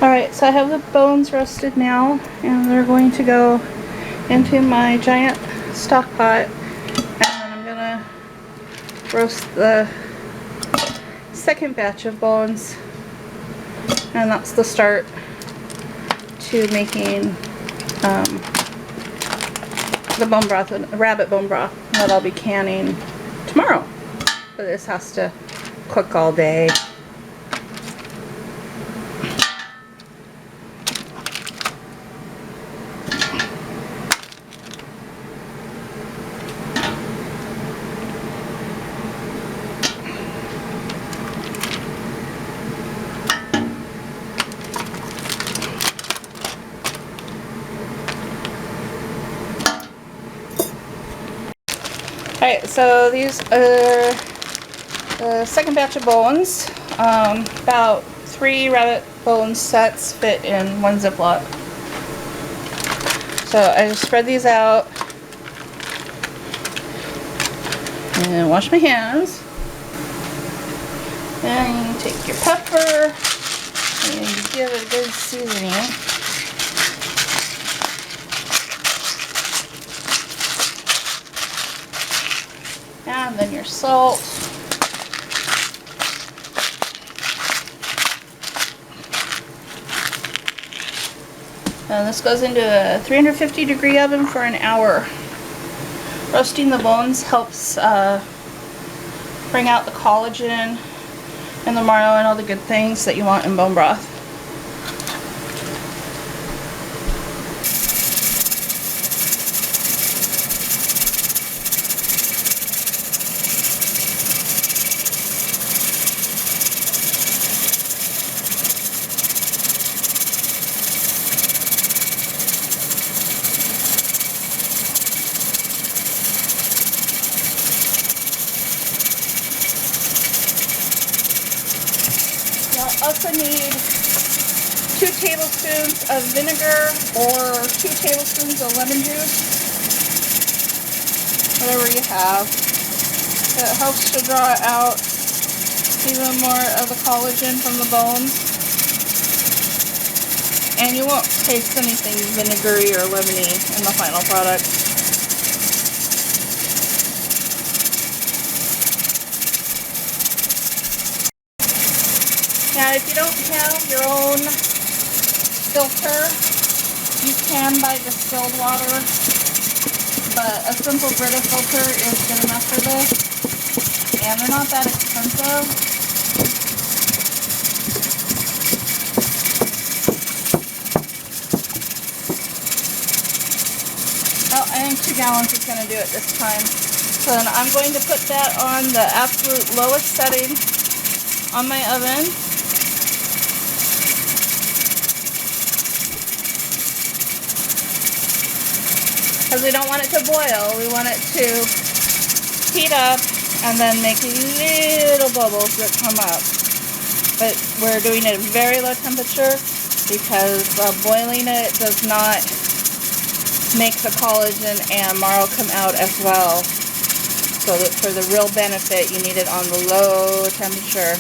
Alright, so I have the bones roasted now, and they're going to go into my giant stock pot, and then I'm gonna roast the second batch of bones, and that's the start to making the bone broth, rabbit bone broth, that I'll be canning tomorrow. But this has to cook all day. Alright, so these are the second batch of bones. About 3 rabbit bone sets fit in one Ziploc. So I just spread these out and wash my hands. Then you take your pepper and you give it a good seasoning. And then your salt. And this goes into a 350-degree oven for an hour. Roasting the bones helps bring out the collagen and the marrow and all the good things that you want in bone broth. Also need 2 tablespoons of vinegar or 2 tablespoons of lemon juice, whatever you have. It helps to draw out even more of the collagen from the bones, and you won't taste anything vinegary or lemony in the final product. Now, if you don't have your own filter, you can buy distilled water, but a simple Brita filter is good enough for this, and they're not that expensive. Oh, I think 2 gallons is going to do it this time. So then I'm going to put that on the absolute lowest setting on my oven. Because we don't want it to boil, we want it to heat up and then make little bubbles that come up. But we're doing it at very low temperature because boiling it does not make the collagen and marrow come out as well. So that for the real benefit, you need it on the low temperature.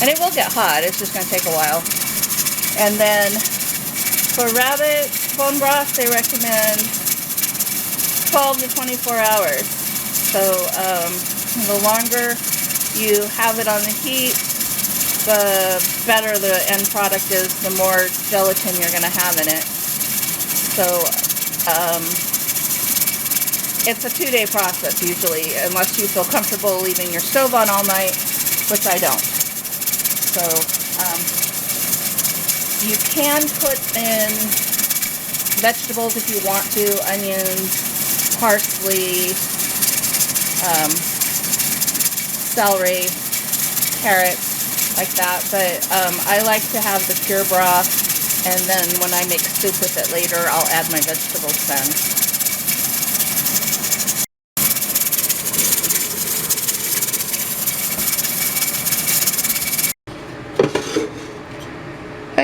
And it will get hot, it's just going to take a while. And then for rabbit bone broth, they recommend 12 to 24 hours. So the longer you have it on the heat, the better the end product is, the more gelatin you're going to have in it. So it's a 2-day process usually, unless you feel comfortable leaving your stove on all night, which I don't. So you can put in vegetables if you want to, onions, parsley, celery, carrots, like that, but I like to have the pure broth, and then when I make soup with it later, I'll add my vegetables then.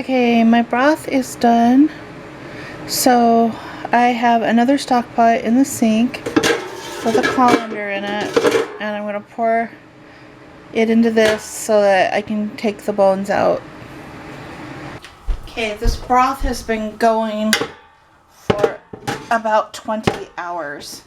Okay, my broth is done. So I have another stock pot in the sink with a colander in it, and I'm going to pour it into this so that I can take the bones out. Okay, this broth has been going for about 20 hours.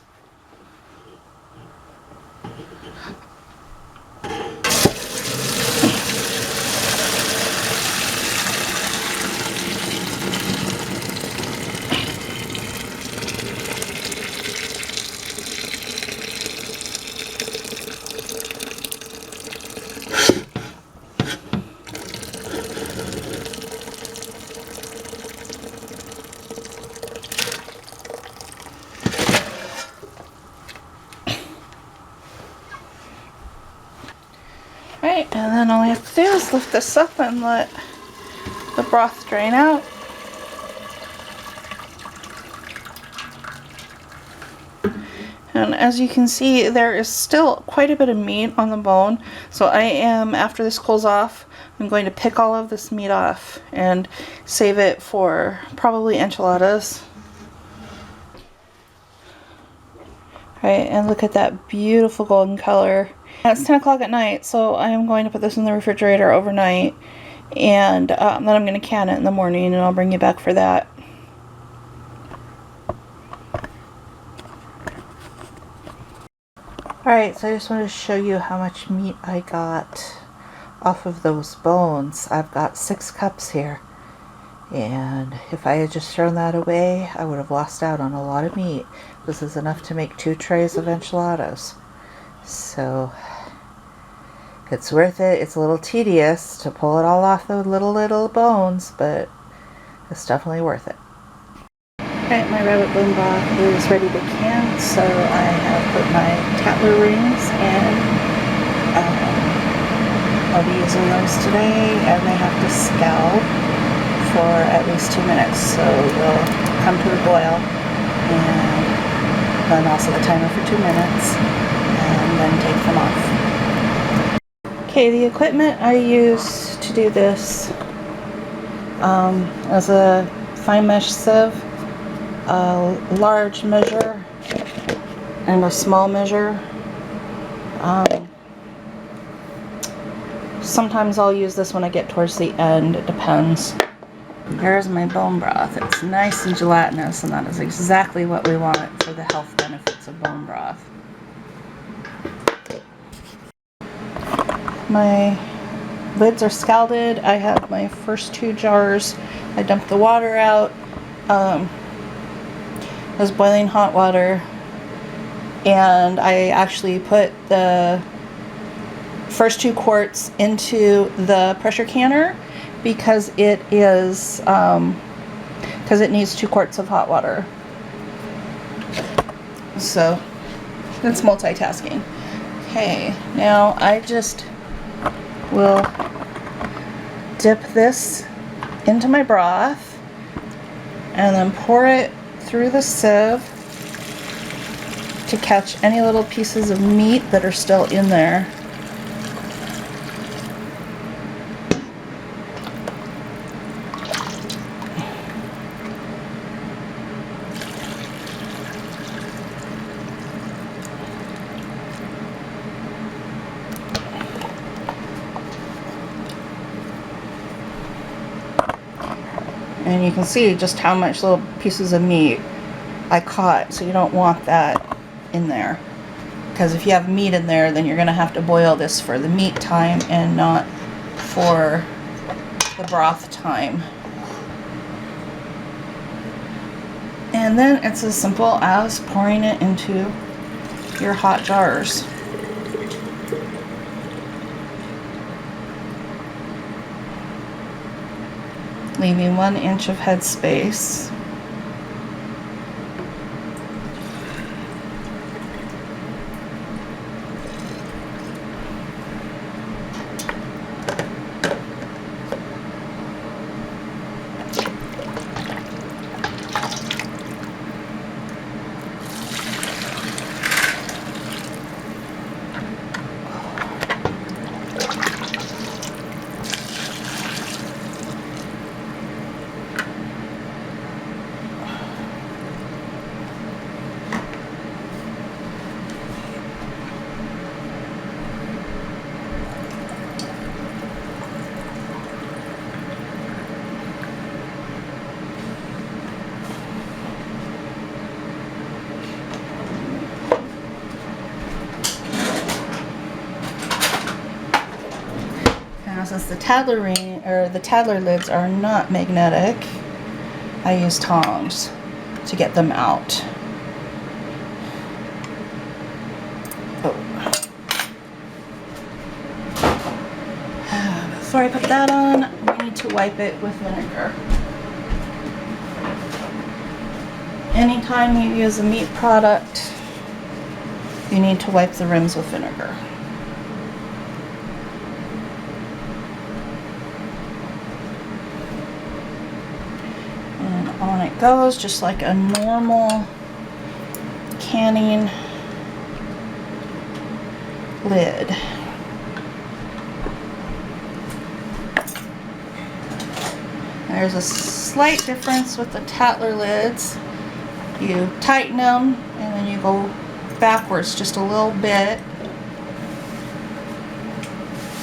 Right, and then all we have to do is lift this up and let the broth drain out. And as you can see, there is still quite a bit of meat on the bone. So I am, after this cools off, I'm going to pick all of this meat off and save it for probably enchiladas. Right, and look at that beautiful golden color. And it's 10 o'clock at night, so I am going to put this in the refrigerator overnight, and then I'm going to can it in the morning, and I'll bring you back for that. Alright, so I just wanted to show you how much meat I got off of those bones. I've got 6 cups here, and if I had just thrown that away, I would have lost out on a lot of meat. This is enough to make 2 trays of enchiladas. So it's worth it. It's a little tedious to pull it all off the little bones, but it's definitely worth it. Alright, my rabbit bone broth is ready to can, so I have put my tatler rings in. I'll be using those today, and they have to scald for at least 2 minutes, so they'll come to a boil, and then I'll set the timer for 2 minutes, and then take them off. Okay, the equipment I use to do this is a fine mesh sieve, a large measure, and a small measure. Sometimes I'll use this when I get towards the end, it depends. Here's my bone broth. It's nice and gelatinous, and that is exactly what we want for the health benefits of bone broth. My lids are scalded. I have my first 2 jars. I dumped the water out. It was boiling hot water, and I actually put the first 2 quarts into the pressure canner because it is because it needs 2 quarts of hot water. So it's multitasking. Okay, now I just will dip this into my broth and then pour it through the sieve to catch any little pieces of meat that are still in there. And you can see just how much little pieces of meat I caught, so you don't want that in there. Because if you have meat in there, then you're going to have to boil this for the meat time and not for the broth time. And then it's as simple as pouring it into your hot jars. Leaving 1 inch of head space. since the Tattler lids are not magnetic, I use tongs to get them out. Oh. Before I put that on, we need to wipe it with vinegar. Anytime you use a meat product, you need to wipe the rims with vinegar. And on it goes, just like a normal canning lid. There's a slight difference with the Tattler lids. You tighten them and then you go backwards just a little bit,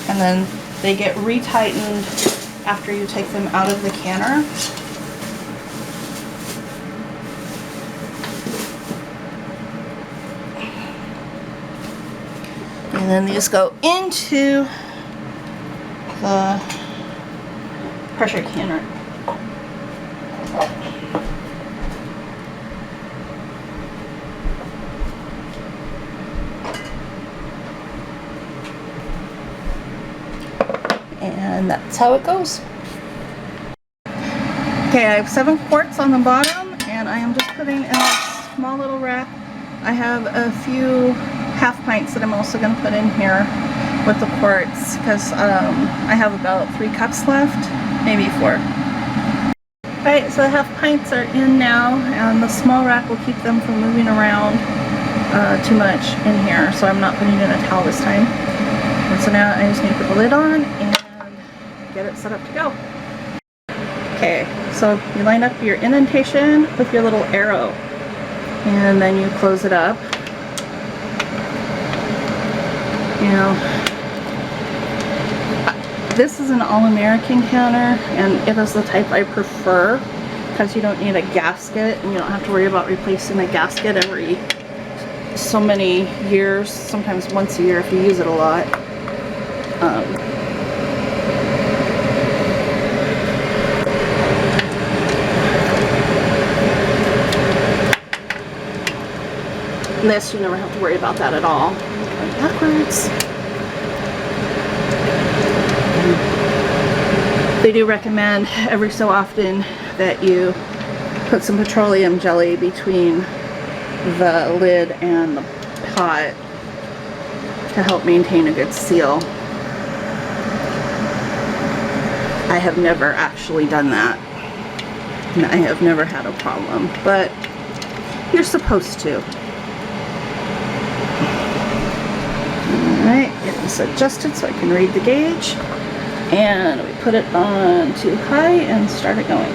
and then they get retightened after you take them out of the canner. And then these go into the pressure canner. And that's how it goes. Okay, I have 7 quarts on the bottom, and I am just putting in a small little rack. I have a few half pints that I'm also going to put in here with the quarts, because I have about 3 cups left, maybe 4. Alright, so the half pints are in now, and the small rack will keep them from moving around too much in here, so I'm not putting in a towel this time. And so now I just need to put the lid on and get it set up to go. Okay, so you line up your indentation with your little arrow, and then you close it up. You know, this is an all-American counter, and it is the type I prefer because you don't need a gasket, and you don't have to worry about replacing a gasket every so many years, sometimes once a year if you use it a lot. This, you never have to worry about that at all. Going backwards. They do recommend every so often that you put some petroleum jelly between the lid and the pot to help maintain a good seal. I have never actually done that, and I have never had a problem, but you're supposed to. Alright, get this adjusted so I can read the gauge, and we put it on too high and start it going.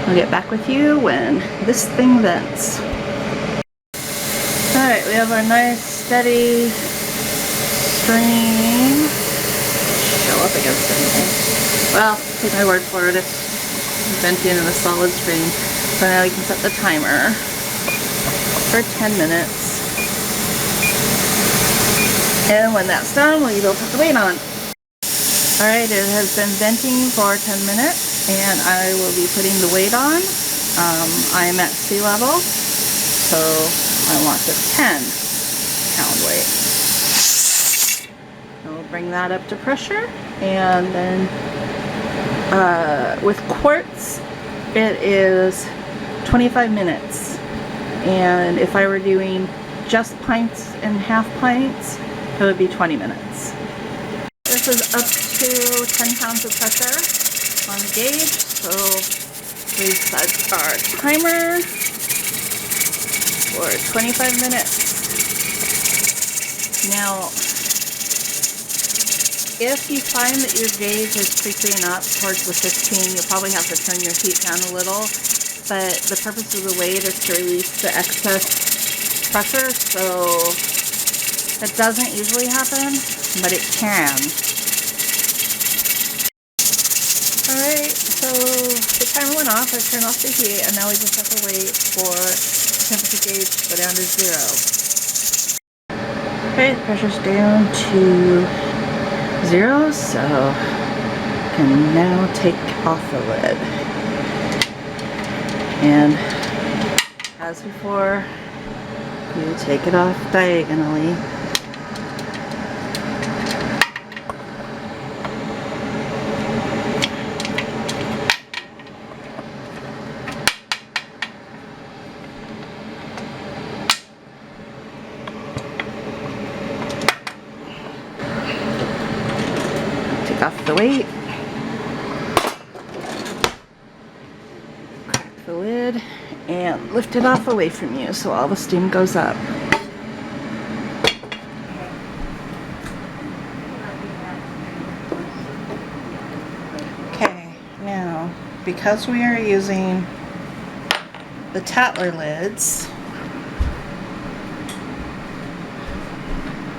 I'll get back with you when this thing vents. Alright, we have our nice steady stream. Show up against anything. Well, take my word for it, it's venting in a solid stream. So now we can set the timer for 10 minutes. And when that's done, we'll put the weight on. Alright, it has been venting for 10 minutes, and I will be putting the weight on. I am at sea level, so I want the 10-pound weight. And we'll bring that up to pressure, and then with quarts, it is 25 minutes. And if I were doing just pints and half pints, it would be 20 minutes. This is up to 10 pounds of pressure on the gauge, so we set our timer for 25 minutes. Now, if you find that your gauge is creeping up towards the 15, you'll probably have to turn your heat down a little, but the purpose of the weight is to release the excess pressure, so it doesn't usually happen, but it can. Alright, so the timer went off, I turned off the heat, and now we just have to wait for the temperature gauge to go down to 0. Okay, the pressure's down to 0, so can now take off the lid. And as before, you take it off diagonally. Take off the weight. Crack the lid and lift it off away from you so all the steam goes up. Okay, now because we are using the Tatler lids,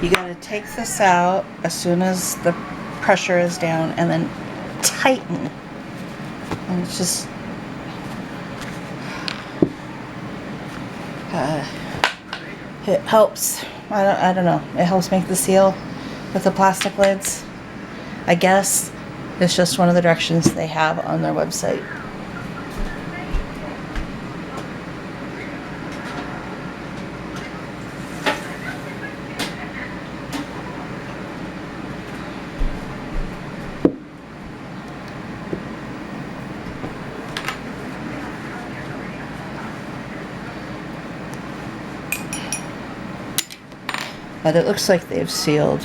you gotta take this out as soon as the pressure is down and then tighten. And it's just it helps. I don't know. It helps make the seal with the plastic lids. I guess it's just one of the directions they have on their website. But it looks like they've sealed.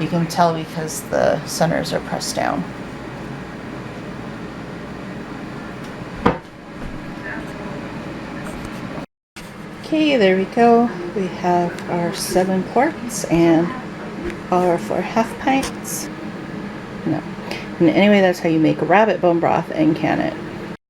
You can tell because the centers are pressed down. Okay, there we go. We have our 7 quarts and our 4 half pints. No. And anyway, that's how you make rabbit bone broth and can it.